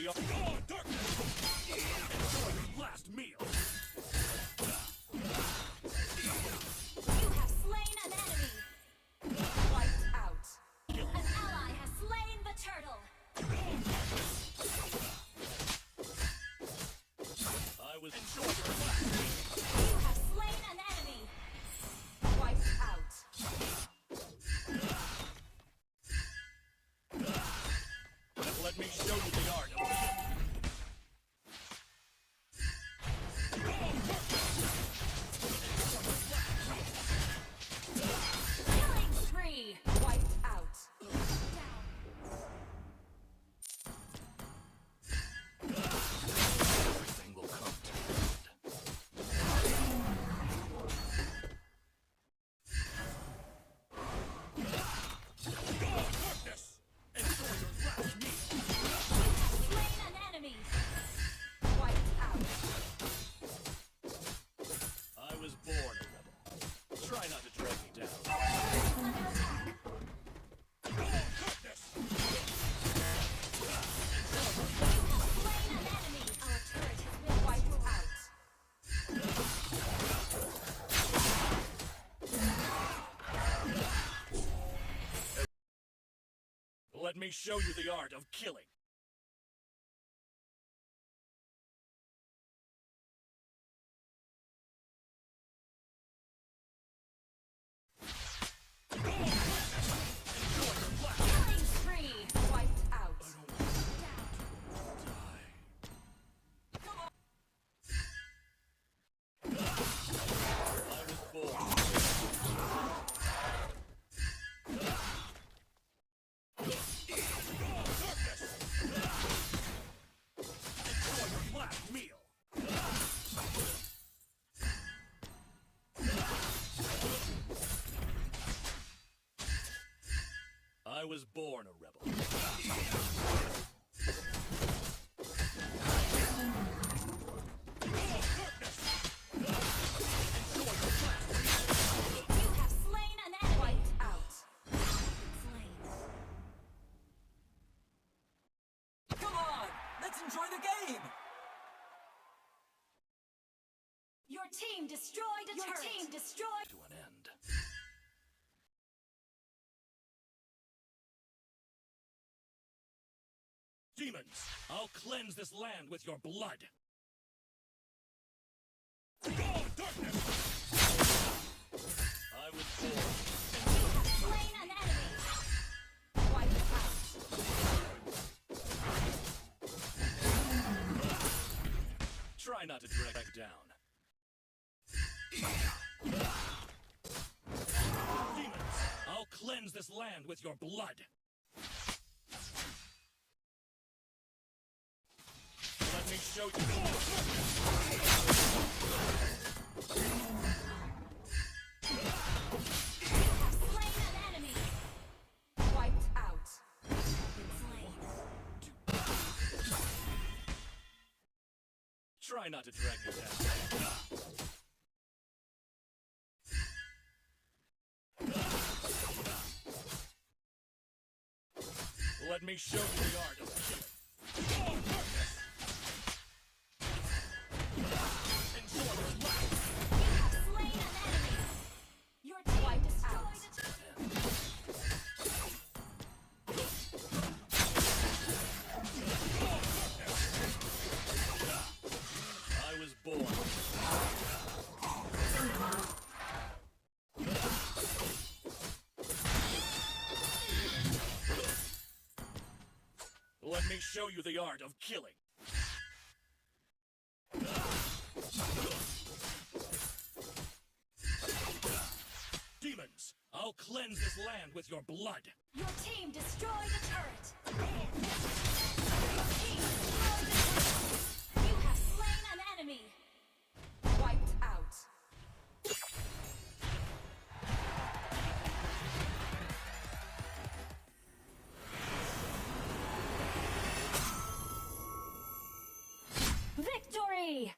the darkness. Enjoy your last meal. You have slain an enemy. Wiped out. An ally has slain the turtle. I was enjoy your last meal. You have slain an enemy. Wiped out. Let me show you the art of killing. Killing spree. Wiped out. Everything will come to an end. Darkness! Enjoy your last meal. Slain an enemy. Wiped out. I was born a rebel. Try not to drag me down. Under attack. Darkness! Slain an enemy. Our turret has been wiped out. Let me show you the art of killing. Killing spree. Wiped out. I was born. Enjoy your last meal. I was born a rebel. You have slain an enemy. Wiped out. Slain. Come on, let's enjoy the game. Your team destroyed a turret. Your team destroyed. To an end. Demons, I'll cleanse this land with your blood. Darkness! I was born. Slain an enemy. Wiped out. Try not to drag back down. Demons, I'll cleanse this land with your blood. Let me show you. Slain an enemy. Wiped out. Slain. Try not to drag me down. Let me show you the art of killing. Enjoy your life. Slain an enemy. Your team destroyed a turret. I was born. Let me show you the art of killing. Demons, I'll cleanse this land with your blood. Your team destroyed a turret. Your team destroyed a turret. You have slain an enemy. Wiped out. Victory!